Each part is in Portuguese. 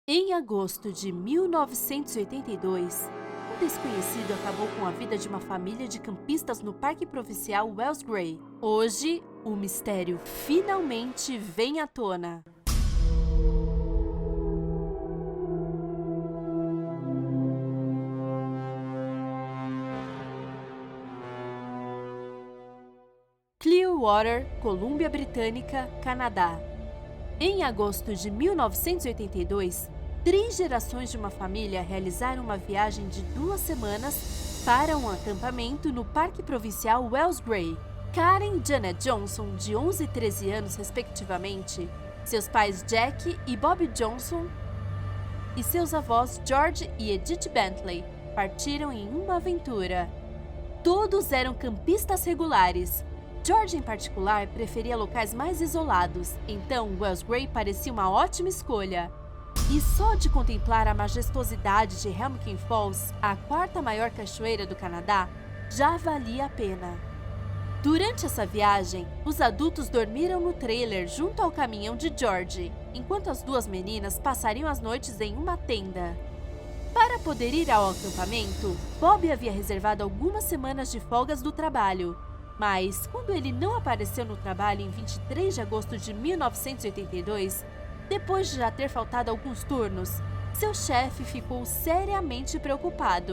Em agosto de 1982, um desconhecido acabou com a vida de uma família de campistas no Parque Provincial Wells Gray. Hoje, o mistério finalmente vem à tona. Clearwater, Colômbia Britânica, Canadá. Em agosto de 1982, 3 gerações de uma família realizaram uma viagem de 2 semanas para um acampamento no Parque Provincial Wells Gray. Karen e Janet Johnson, de 11 e 13 anos respectivamente, seus pais Jack e Bob Johnson e seus avós George e Edith Bentley partiram em uma aventura. Todos eram campistas regulares. George, em particular, preferia locais mais isolados, então Wells Gray parecia uma ótima escolha. E só de contemplar a majestosidade de Helmcken Falls, a 4ª maior cachoeira do Canadá, já valia a pena. Durante essa viagem, os adultos dormiram no trailer junto ao caminhão de George, enquanto as 2 meninas passariam as noites em uma tenda. Para poder ir ao acampamento, Bob havia reservado algumas semanas de folgas do trabalho. Mas, quando ele não apareceu no trabalho em 23 de agosto de 1982, depois de já ter faltado alguns turnos, seu chefe ficou seriamente preocupado.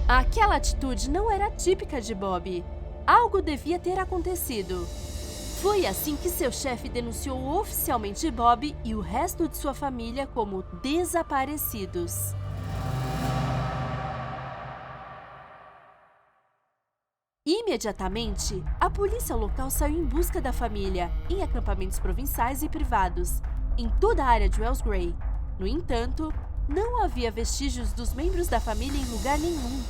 Aquela atitude não era típica de Bob. Algo devia ter acontecido. Foi assim que seu chefe denunciou oficialmente Bob e o resto de sua família como desaparecidos. Imediatamente, a polícia local saiu em busca da família, em acampamentos provinciais e privados, em toda a área de Wells Gray. No entanto, não havia vestígios dos membros da família em lugar nenhum.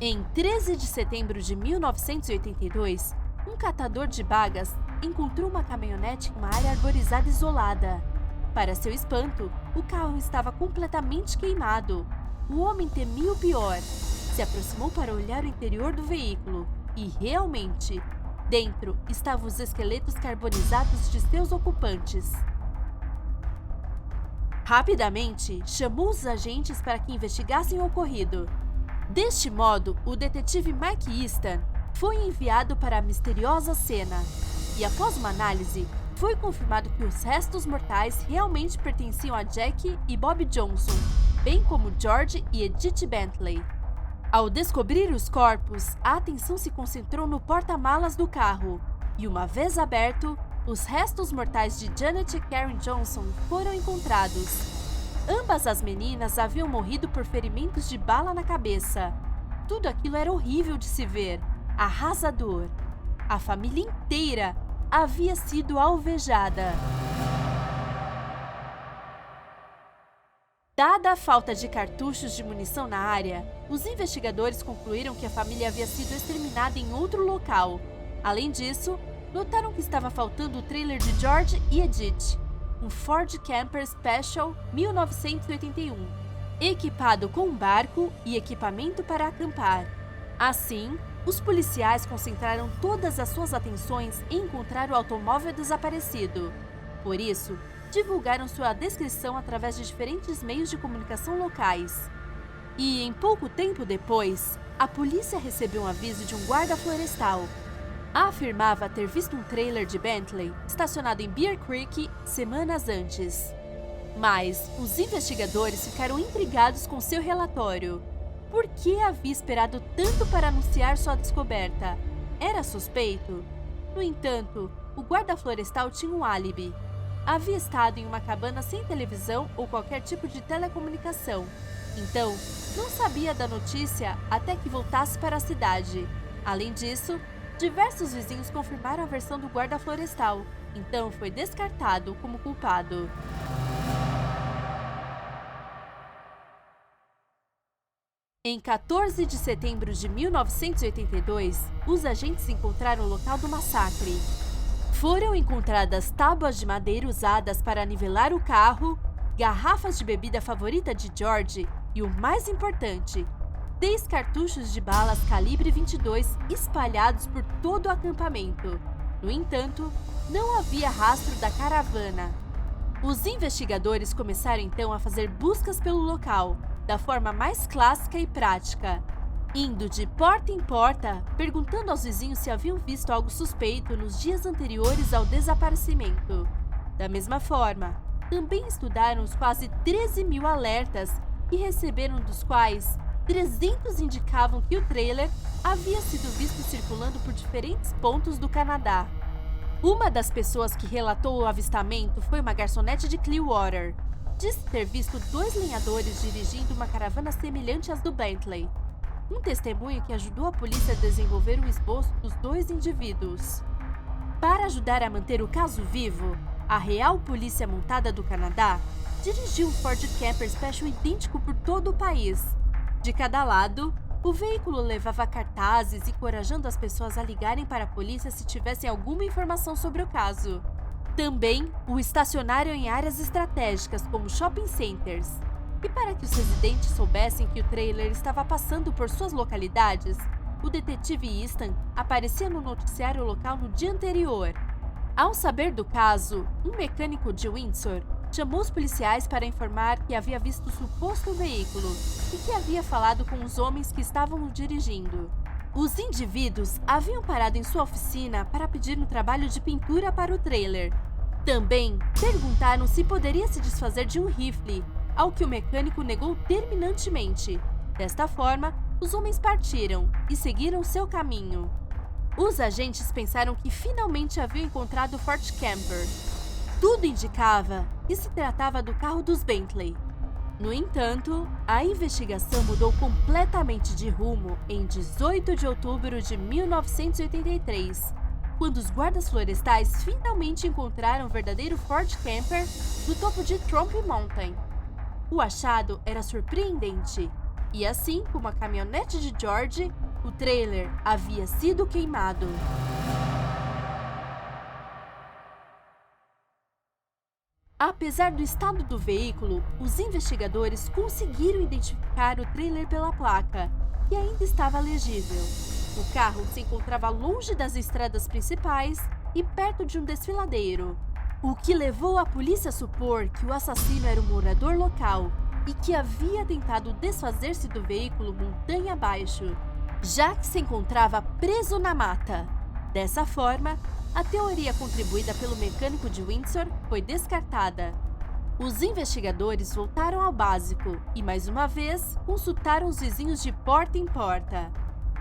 Em 13 de setembro de 1982, um catador de bagas encontrou uma caminhonete em uma área arborizada isolada. Para seu espanto, o carro estava completamente queimado. O homem temia o pior. Se aproximou para olhar o interior do veículo. E realmente, dentro estavam os esqueletos carbonizados de seus ocupantes. Rapidamente, chamou os agentes para que investigassem o ocorrido. Deste modo, o detetive Mike Easton foi enviado para a misteriosa cena. E após uma análise, foi confirmado que os restos mortais realmente pertenciam a Jack e Bob Johnson, bem como George e Edith Bentley. Ao descobrir os corpos, a atenção se concentrou no porta-malas do carro, e uma vez aberto, os restos mortais de Janet e Karen Johnson foram encontrados. Ambas as meninas haviam morrido por ferimentos de bala na cabeça. Tudo aquilo era horrível de se ver, arrasador. A família inteira havia sido alvejada. Dada a falta de cartuchos de munição na área, os investigadores concluíram que a família havia sido exterminada em outro local. Além disso, notaram que estava faltando o trailer de George e Edith, um Ford Camper Special 1981, equipado com um barco e equipamento para acampar. Assim, os policiais concentraram todas as suas atenções em encontrar o automóvel desaparecido. Por isso, divulgaram sua descrição através de diferentes meios de comunicação locais. E, em pouco tempo depois, a polícia recebeu um aviso de um guarda florestal. Afirmava ter visto um trailer de Bentley estacionado em Bear Creek semanas antes. Mas os investigadores ficaram intrigados com seu relatório. Por que havia esperado tanto para anunciar sua descoberta? Era suspeito? No entanto, o guarda florestal tinha um álibi. Havia estado em uma cabana sem televisão ou qualquer tipo de telecomunicação. Então, não sabia da notícia até que voltasse para a cidade. Além disso, diversos vizinhos confirmaram a versão do guarda florestal. Então, foi descartado como culpado. Em 14 de setembro de 1982, os agentes encontraram o local do massacre. Foram encontradas tábuas de madeira usadas para nivelar o carro, garrafas de bebida favorita de George e, o mais importante, 10 cartuchos de balas calibre 22 espalhados por todo o acampamento. No entanto, não havia rastro da caravana. Os investigadores começaram então a fazer buscas pelo local, da forma mais clássica e prática, indo de porta em porta, perguntando aos vizinhos se haviam visto algo suspeito nos dias anteriores ao desaparecimento. Da mesma forma, também estudaram os quase 13 mil alertas que receberam, dos quais 300 indicavam que o trailer havia sido visto circulando por diferentes pontos do Canadá. Uma das pessoas que relatou o avistamento foi uma garçonete de Clearwater. Disse ter visto 2 lenhadores dirigindo uma caravana semelhante às do Bentley. Um testemunho que ajudou a polícia a desenvolver um esboço dos 2 indivíduos. Para ajudar a manter o caso vivo, a Real Polícia Montada do Canadá dirigiu um Ford Camper Special idêntico por todo o país. De cada lado, o veículo levava cartazes encorajando as pessoas a ligarem para a polícia se tivessem alguma informação sobre o caso. Também o estacionaram em áreas estratégicas como shopping centers. E para que os residentes soubessem que o trailer estava passando por suas localidades, o detetive Easton aparecia no noticiário local no dia anterior. Ao saber do caso, um mecânico de Windsor chamou os policiais para informar que havia visto o suposto veículo e que havia falado com os homens que estavam dirigindo. Os indivíduos haviam parado em sua oficina para pedir um trabalho de pintura para o trailer. Também perguntaram se poderia se desfazer de um rifle, ao que o mecânico negou terminantemente. Desta forma, os homens partiram e seguiram seu caminho. Os agentes pensaram que finalmente haviam encontrado o Ford Camper. Tudo indicava que se tratava do carro dos Bentley. No entanto, a investigação mudou completamente de rumo em 18 de outubro de 1983, quando os guardas florestais finalmente encontraram o verdadeiro Ford Camper no topo de Trump Mountain. O achado era surpreendente, e assim como a caminhonete de George, o trailer havia sido queimado. Apesar do estado do veículo, os investigadores conseguiram identificar o trailer pela placa, que ainda estava legível. O carro se encontrava longe das estradas principais e perto de um desfiladeiro, o que levou a polícia a supor que o assassino era um morador local e que havia tentado desfazer-se do veículo montanha abaixo, já que se encontrava preso na mata. Dessa forma, a teoria contribuída pelo mecânico de Windsor foi descartada. Os investigadores voltaram ao básico e, mais uma vez, consultaram os vizinhos de porta em porta.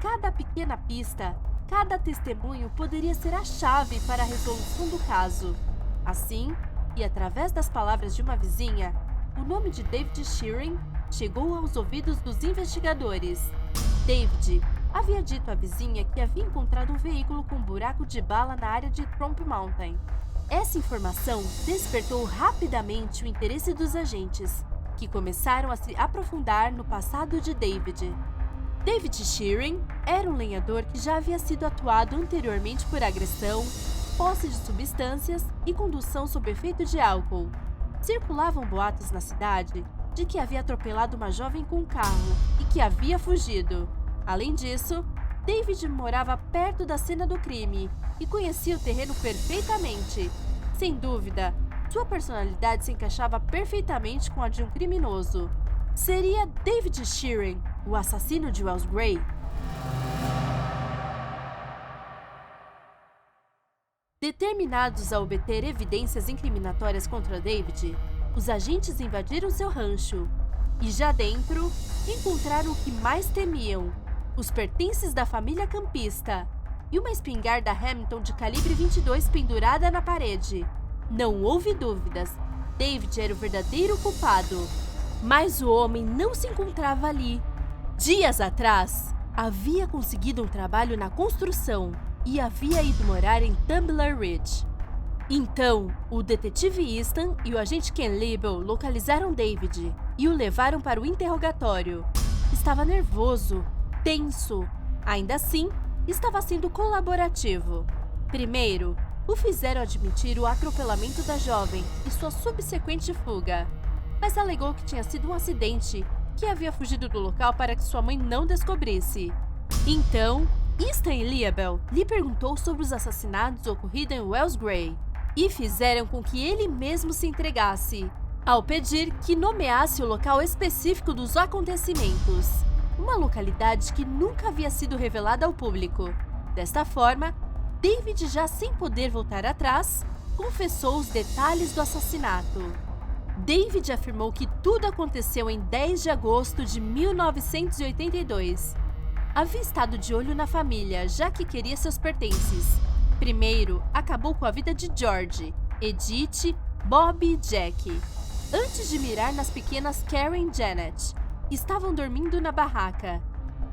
Cada pequena pista, cada testemunho poderia ser a chave para a resolução do caso. Assim, e através das palavras de uma vizinha, o nome de David Shearing chegou aos ouvidos dos investigadores. David havia dito à vizinha que havia encontrado um veículo com um buraco de bala na área de Trump Mountain. Essa informação despertou rapidamente o interesse dos agentes, que começaram a se aprofundar no passado de David. David Shearing era um lenhador que já havia sido atuado anteriormente por agressão, posse de substâncias e condução sob efeito de álcool. Circulavam boatos na cidade de que havia atropelado uma jovem com um carro e que havia fugido. Além disso, David morava perto da cena do crime e conhecia o terreno perfeitamente. Sem dúvida, sua personalidade se encaixava perfeitamente com a de um criminoso. Seria David Shearing o assassino de Wells Gray? Determinados a obter evidências incriminatórias contra David, os agentes invadiram seu rancho e, já dentro, encontraram o que mais temiam: os pertences da família campista e uma espingarda Hamilton de calibre 22 pendurada na parede. Não houve dúvidas, David era o verdadeiro culpado. Mas o homem não se encontrava ali. Dias atrás, havia conseguido um trabalho na construção e havia ido morar em Tumbler Ridge. Então, o detetive Easton e o agente Ken Liebel localizaram David e o levaram para o interrogatório. Estava nervoso, tenso. Ainda assim, estava sendo colaborativo. Primeiro, o fizeram admitir o atropelamento da jovem e sua subsequente fuga, mas alegou que tinha sido um acidente, que havia fugido do local para que sua mãe não descobrisse. Então, Easton e Liebel lhe perguntou sobre os assassinatos ocorridos em Wells Gray. e fizeram com que ele mesmo se entregasse, ao pedir que nomeasse o local específico dos acontecimentos, uma localidade que nunca havia sido revelada ao público. Desta forma, David, já sem poder voltar atrás, confessou os detalhes do assassinato. David afirmou que tudo aconteceu em 10 de agosto de 1982. Havia estado de olho na família, já que queria seus pertences. Primeiro, acabou com a vida de George, Edith, Bob e Jack, antes de mirar nas pequenas Karen e Janet, que estavam dormindo na barraca.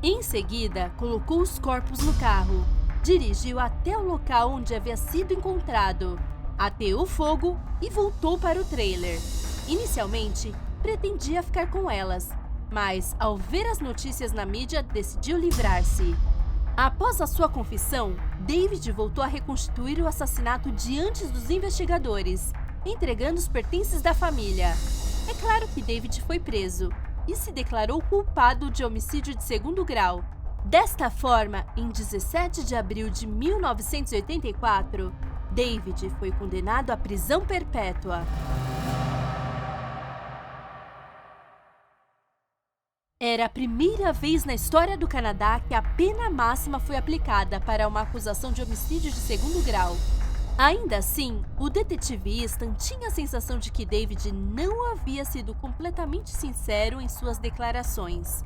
Em seguida, colocou os corpos no carro, dirigiu até o local onde havia sido encontrado, ateou fogo e voltou para o trailer. Inicialmente, pretendia ficar com elas, mas, ao ver as notícias na mídia, decidiu livrar-se. Após a sua confissão, David voltou a reconstituir o assassinato diante dos investigadores, entregando os pertences da família. É claro que David foi preso e se declarou culpado de homicídio de segundo grau. Desta forma, em 17 de abril de 1984, David foi condenado à prisão perpétua. Era a primeira vez na história do Canadá que a pena máxima foi aplicada para uma acusação de homicídio de segundo grau. Ainda assim, o detetive Easton tinha a sensação de que David não havia sido completamente sincero em suas declarações.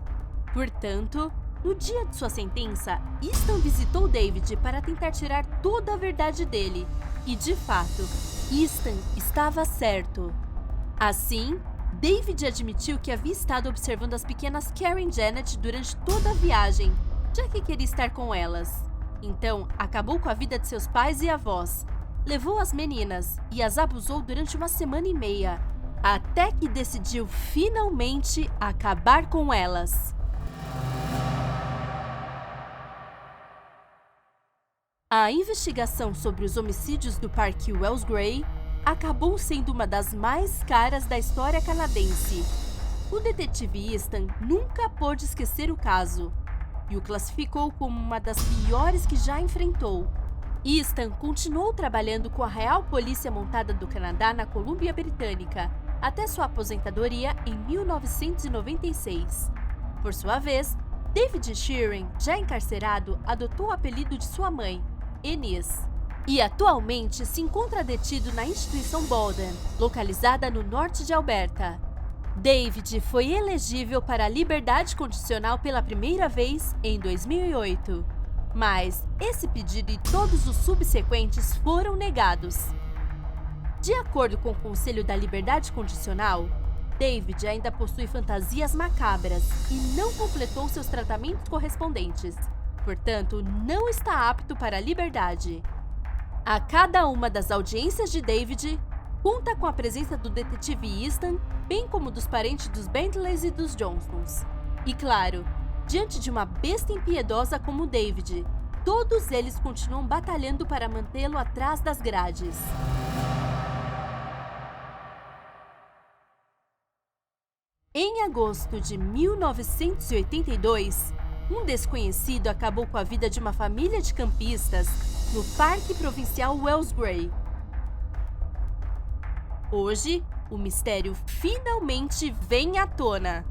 Portanto, no dia de sua sentença, Easton visitou David para tentar tirar toda a verdade dele. E, de fato, Easton estava certo. Assim, David admitiu que havia estado observando as pequenas Karen e Janet durante toda a viagem, já que queria estar com elas. Então, acabou com a vida de seus pais e avós, levou as meninas e as abusou durante 1,5 semanas, até que decidiu finalmente acabar com elas. A investigação sobre os homicídios do Parque Wells Gray acabou sendo uma das mais caras da história canadense. O detetive Easton nunca pôde esquecer o caso e o classificou como uma das piores que já enfrentou. Easton continuou trabalhando com a Real Polícia Montada do Canadá na Colômbia Britânica até sua aposentadoria em 1996. Por sua vez, David Sheeran, já encarcerado, adotou o apelido de sua mãe, Eunice, e atualmente se encontra detido na instituição Bolden, localizada no norte de Alberta. David foi elegível para a liberdade condicional pela primeira vez em 2008, mas esse pedido e todos os subsequentes foram negados. De acordo com o Conselho da Liberdade Condicional, David ainda possui fantasias macabras e não completou seus tratamentos correspondentes, portanto, não está apto para a liberdade. A cada uma das audiências de David, conta com a presença do detetive Easton, bem como dos parentes dos Bentleys e dos Johnsons. E claro, diante de uma besta impiedosa como David, todos eles continuam batalhando para mantê-lo atrás das grades. Em agosto de 1982, um desconhecido acabou com a vida de uma família de campistas no Parque Provincial Wells Gray. Hoje, o mistério finalmente vem à tona.